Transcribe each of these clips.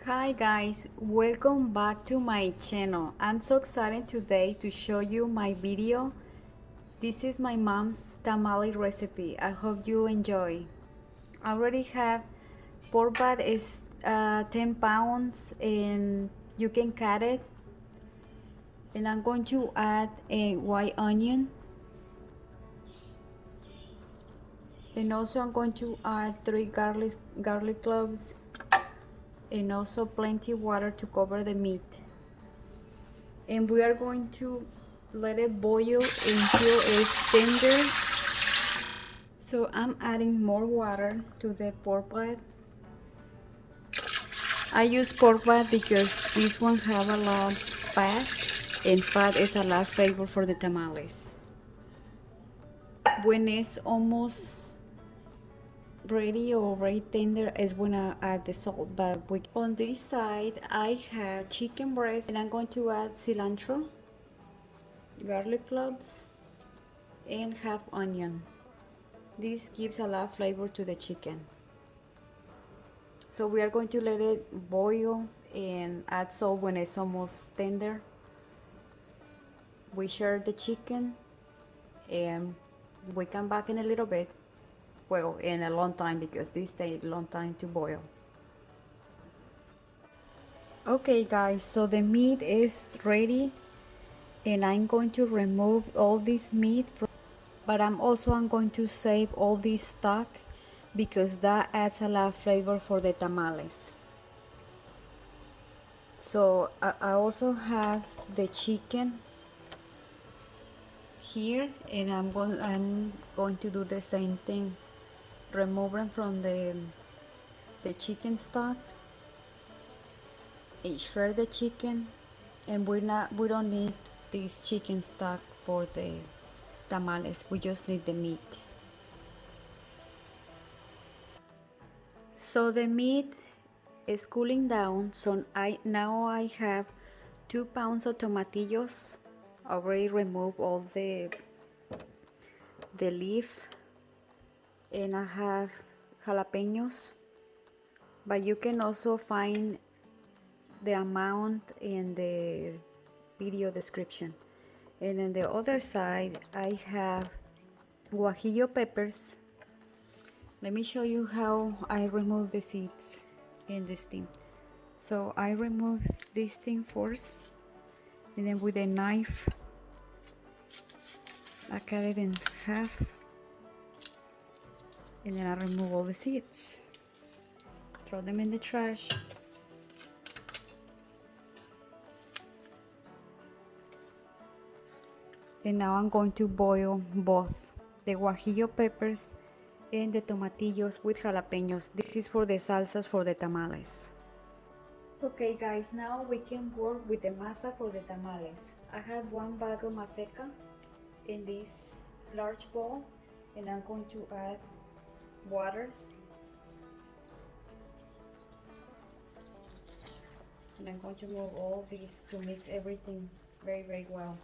Hi guys, welcome back to my channel. I'm so excited today to show you my video. This is my mom's tamale recipe. I hope you enjoy. I already have pork fat is 10 pounds and you can cut it. And I'm going to add a white onion. And also I'm going to add 3 garlic cloves. And also plenty water to cover the meat. And we are going to let it boil until it's tender. So I'm adding more water to the pork fat. I use pork fat because this one have a lot of fat, and fat is a lot flavor for the tamales. When it's almost ready or very tender is when I add the salt. But on this side I have chicken breast, and I'm going to add cilantro, garlic cloves, and half onion. This gives a lot of flavor to the chicken. So we are going to let it boil and add salt when it's almost tender. We share the chicken and we come back in a little bit. Well, in a long time because this takes a long time to boil. Okay guys, so the meat is ready and I'm going to remove all this meat but I'm going to save all this stock because that adds a lot of flavor for the tamales. So I also have the chicken here, and I'm going to do the same thing. Remove them from the chicken stock and shred the chicken, and we don't need this chicken stock for the tamales. We just need the meat. So the meat is cooling down. So now I have 2 pounds of tomatillos. Already remove all the leaf, and I have jalapeños, but you can also find the amount in the video description. And on the other side I have Guajillo peppers. Let me show you how I remove the seeds in this thing. So I remove this thing first, and then with a knife I cut it in half, and then I remove all the seeds, throw them in the trash. And now I'm going to boil both the Guajillo peppers and the tomatillos with jalapeños. This is for the salsas for the tamales. Okay guys, now we can work with the masa for the tamales. I have 1 bag of maseca in this large bowl, and I'm going to add water. And I'm going to move all these to mix everything very well.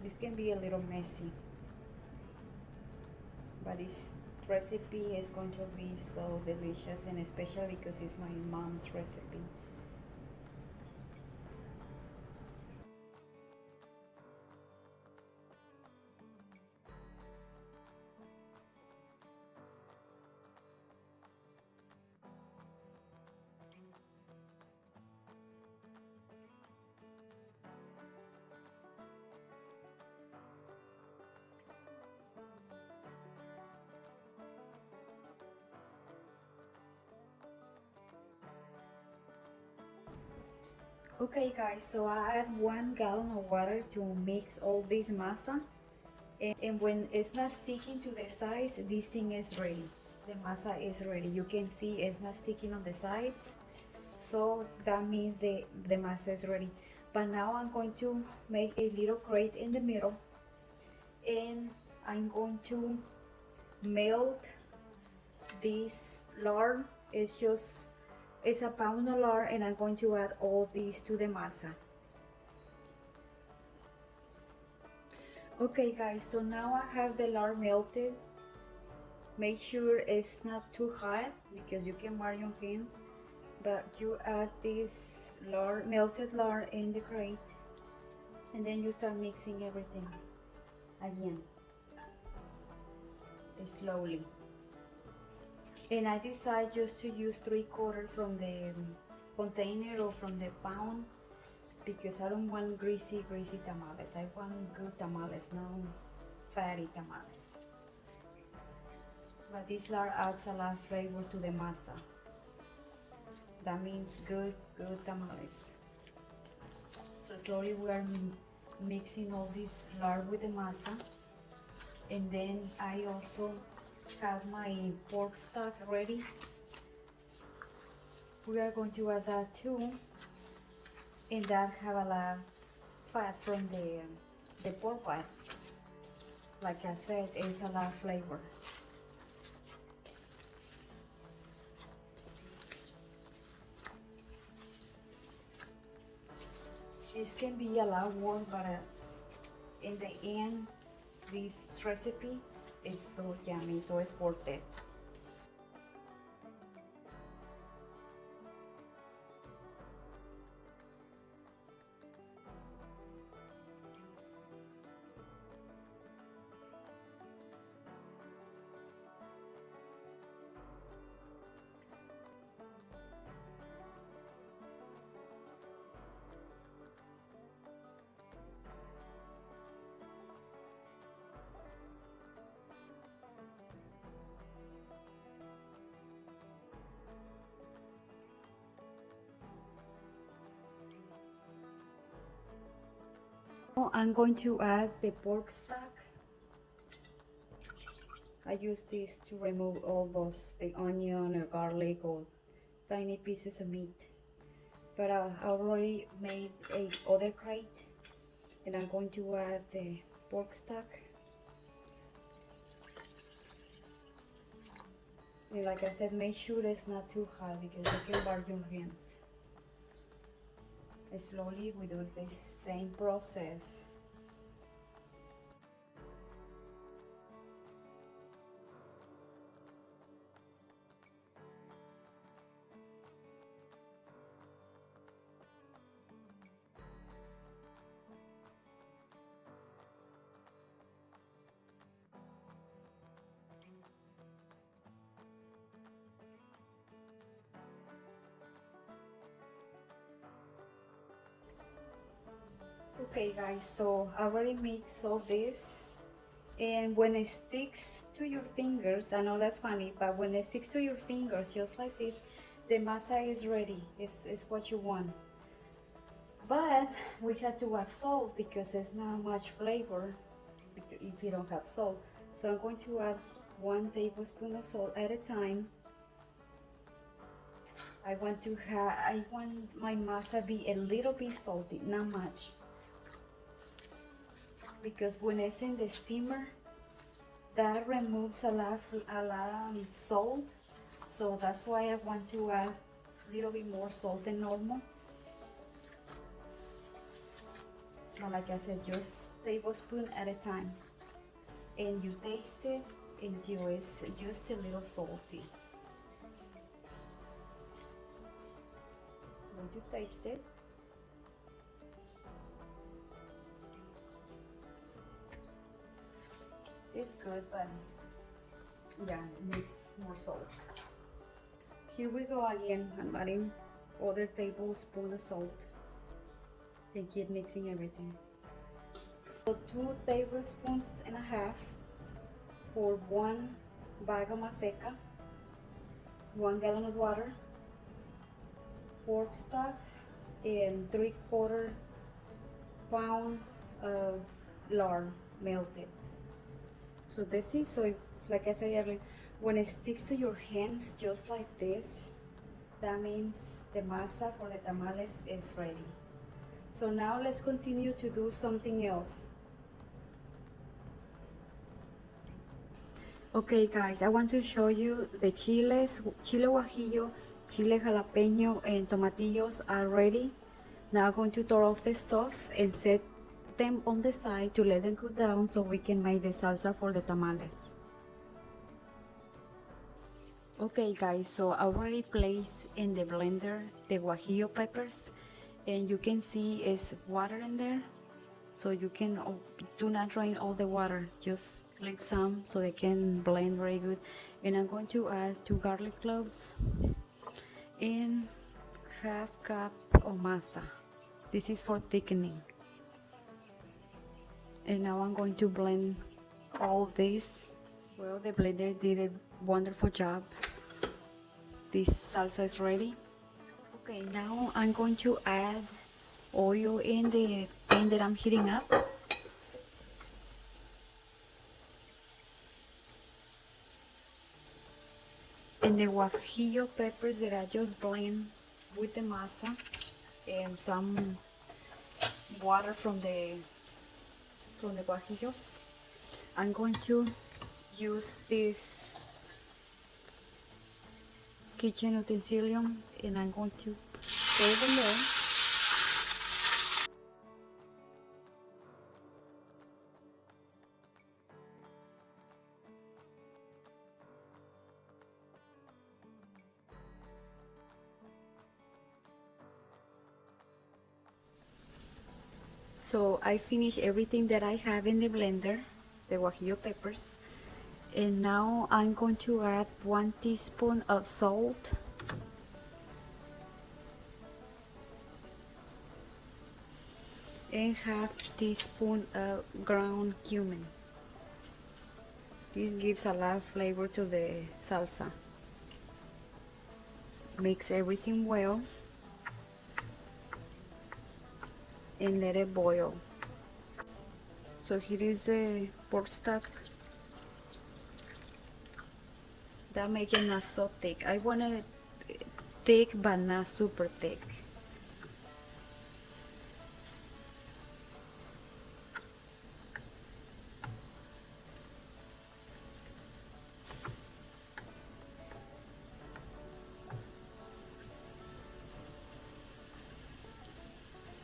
This can be a little messy, but this recipe is going to be so delicious, and especially because it's my mom's recipe. Okay guys, so I add 1 gallon of water to mix all this masa, and when it's not sticking to the sides, this thing is ready. The masa is ready. You can see it's not sticking on the sides, so that means the masa is ready. But now I'm going to make a little grate in the middle, and I'm going to melt this lard. It's a pound of lard, and I'm going to add all these to the masa. Okay guys, so now I have the lard melted. Make sure it's not too hot because you can burn your hands, but you add this lard, melted lard in the crate, and then you start mixing everything again slowly. And I decide just to use 3/4 from the container or from the pound because I don't want greasy tamales. I want good tamales, no fatty tamales. But this lard adds a lot of flavor to the masa. That means good tamales. So slowly we are mixing all this lard with the masa. And then I also have my pork stock ready. We are going to add that too. And that have a lot of fat from the pork fat. Like I said, it's a lot of flavor. This can be a lot of work, but in the end, this recipe is so yummy, so it's worth it. I'm going to add the pork stock. I use this to remove all the onion or garlic or tiny pieces of meat. But I already made a other crate, and I'm going to add the pork stock. And like I said, make sure it's not too hot because you can burn your hands. Slowly we do the same process. Okay guys, so I already mixed all this, and when it sticks to your fingers, I know that's funny, but when it sticks to your fingers just like this, the masa is ready. It's what you want. But we had to add salt because there's not much flavor if you don't have salt. So I'm going to add 1 tablespoon of salt at a time. I want my masa be a little bit salty, not much. Because when it's in the steamer, that removes a lot of salt, so that's why I want to add a little bit more salt than normal. But like I said, just tablespoon at a time, and you taste it, and it's just a little salty. When you taste it, it's good, but yeah, it needs more salt. Here we go again. I'm adding other tablespoon of salt and keep mixing everything. So 2 tablespoons and a half for 1 bag of maseca, 1 gallon of water, pork stock, and 3/4 pound of lard melted. So this is, so like I said earlier, when it sticks to your hands just like this, that means the masa for the tamales is ready. So now let's continue to do something else. Okay guys, I want to show you the chiles, chile guajillo, chile jalapeño, and tomatillos are ready. Now I'm going to turn off the stove and set them on the side to let them cool down so we can make the salsa for the tamales. Okay guys, so I already placed in the blender the guajillo peppers, and you can see it's water in there. So you can do not drain all the water, just let some so they can blend very good. And I'm going to add 2 garlic cloves and half cup of masa. This is for thickening. And now I'm going to blend all this. Well, the blender did a wonderful job. This salsa is ready. Okay, now I'm going to add oil in the pan that I'm heating up. And the guajillo peppers that I just blend with the masa and some water from the guajillos. I'm going to use this kitchen utensil and I'm going to pour them there. So I finished everything that I have in the blender, the guajillo peppers, and now I'm going to add 1 teaspoon of salt, and half teaspoon of ground cumin. This gives a lot of flavor to the salsa. Mix everything well and let it boil. So here is the pork stock. That makes it not so thick. I want it thick but not super thick.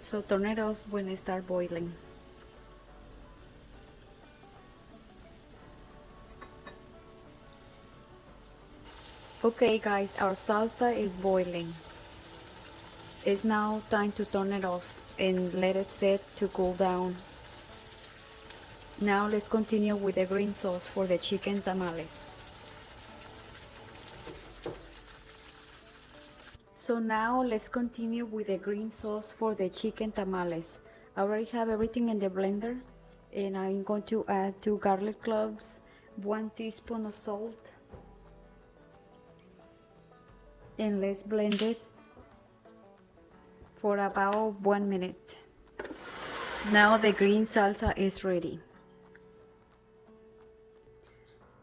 So turn it off when it starts boiling. Okay guys, our salsa is boiling. It's now time to turn it off and let it set to cool down. Now let's continue with the green sauce for the chicken tamales. So now let's continue with the green sauce for the chicken tamales. I already have everything in the blender and I'm going to add 2 garlic cloves, 1 teaspoon of salt, and let's blend it for about 1 minute. Now the green salsa is ready.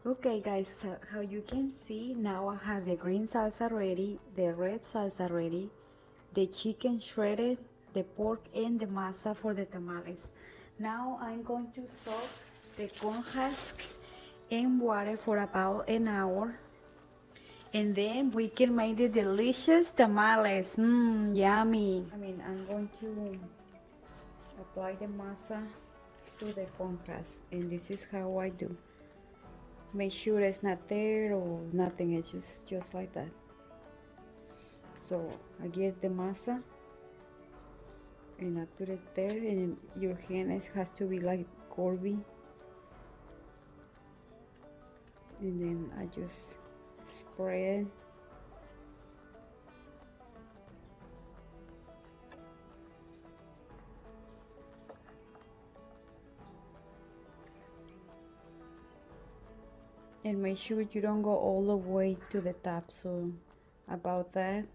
Okay guys, so how you can see, now I have the green salsa ready, the red salsa ready, the chicken shredded, the pork, and the masa for the tamales. Now I'm going to soak the corn husk in water for about an hour, and then we can make the delicious tamales. Yummy. I'm going to apply the masa to the corn husk, and this is how I do. Make sure it's not there or nothing, it's just like that. So I get the masa and I put it there, and your hand has to be like curvy, and then I just spread. And make sure you don't go all the way to the top, so about that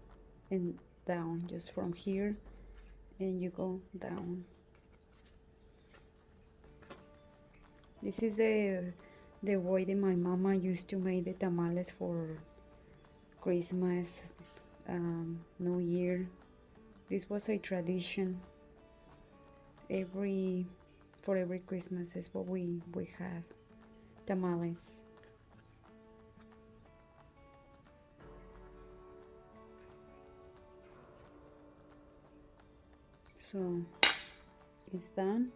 and down, just from here and you go down. This is the way that my mama used to make the tamales for Christmas, New Year. This was a tradition. For every Christmas is what we have, tamales. So it's done.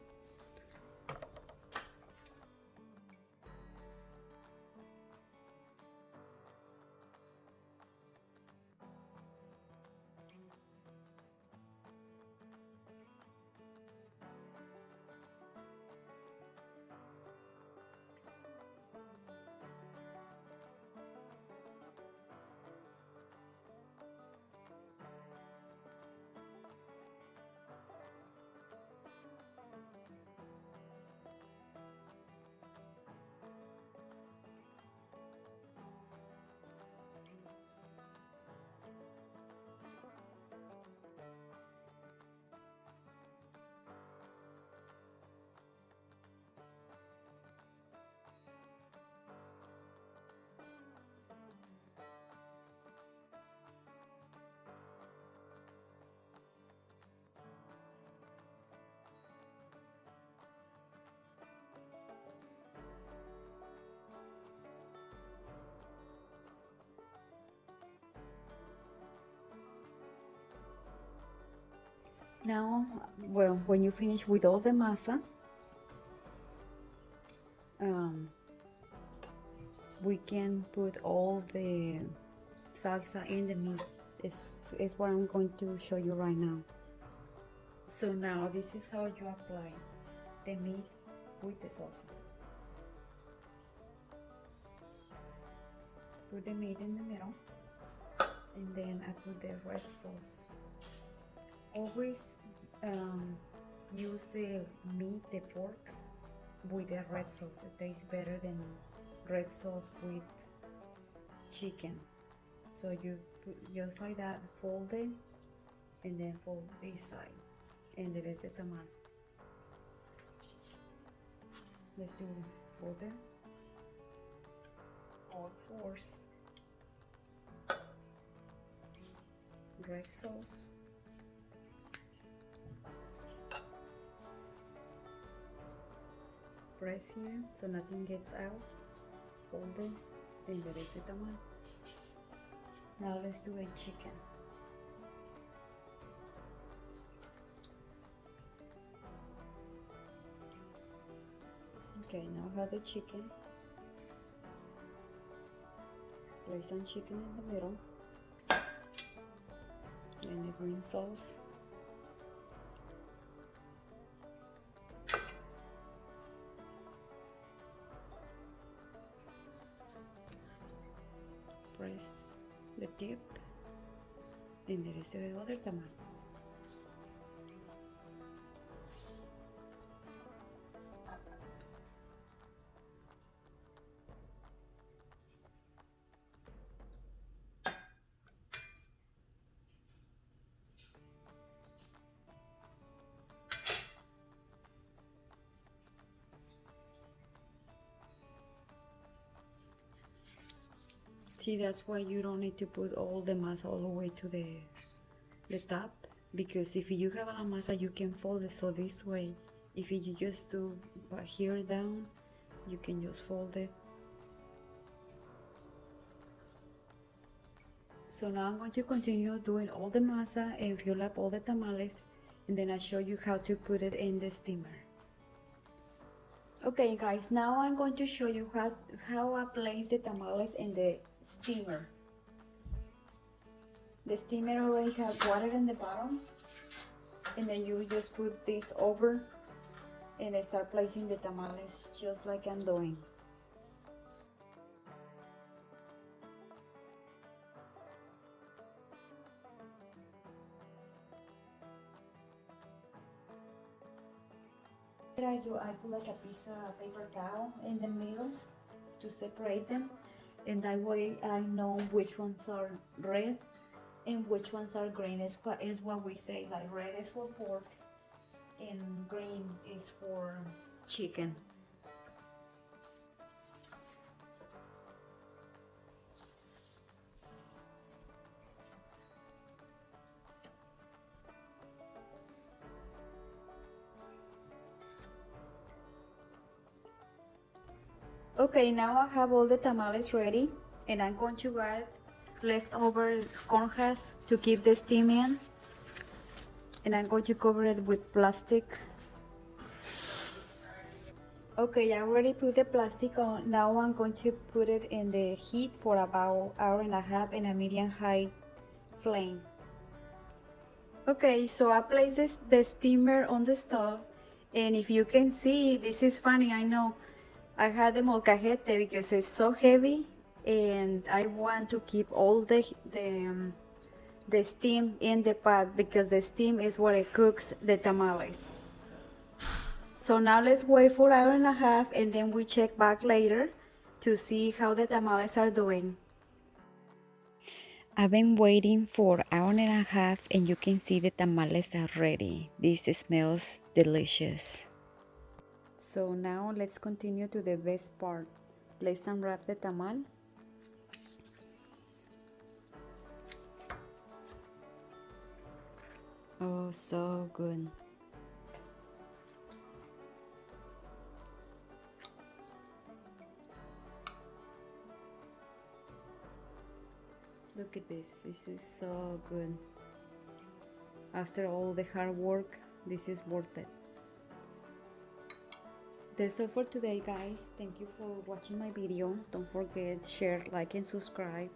Now, well, when you finish with all the masa, we can put all the salsa in the meat. Is what I'm going to show you right now. So now this is how you apply the meat with the salsa. Put the meat in the middle, and then I put the red sauce. Always use the meat, the pork, with the red sauce. It tastes better than red sauce with chicken. So you put just like that, fold it, and then fold this side, and there is the tamal. Let's do fold it, all fours, red sauce, press here so nothing gets out, fold it, and there is the tamal. Now let's do a chicken. Okay, now I have the chicken. Place some chicken in the middle, and the green sauce. Press the tip, and there is the other tamal. See, that's why you don't need to put all the masa all the way to the top, because if you have a masa you can fold it. So this way, if you just do here down, you can just fold it. So now I'm going to continue doing all the masa and fill up all the tamales, and then I'll show you how to put it in the steamer. Okay guys, now I'm going to show you how I place the tamales in the steamer. The steamer already has water in the bottom, and then you just put this over and I start placing the tamales just like I'm doing. I put like a piece of paper towel in the middle to separate them, and that way I know which ones are red and which ones are green. Is what we say, like red is for pork and green is for chicken. Okay, now I have all the tamales ready, and I'm going to add leftover corn husks to keep the steam in. And I'm going to cover it with plastic. Okay, I already put the plastic on. Now I'm going to put it in the heat for about hour and a half in a medium high flame. Okay, so I place the steamer on the stove, and if you can see, this is funny, I know. I had the molcajete because it's so heavy, and I want to keep all the steam in the pot because the steam is what it cooks the tamales. So now let's wait for an hour and a half, and then we check back later to see how the tamales are doing. I've been waiting for an hour and a half, and you can see the tamales are ready. This smells delicious. So now let's continue to the best part. Let's unwrap the tamal. Oh, so good. Look at this. This is so good. After all the hard work, this is worth it. That's all for today, guys. Thank you for watching my video. Don't forget, share, like, and subscribe.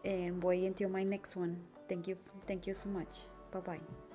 And wait until my next one. Thank you so much. Bye bye.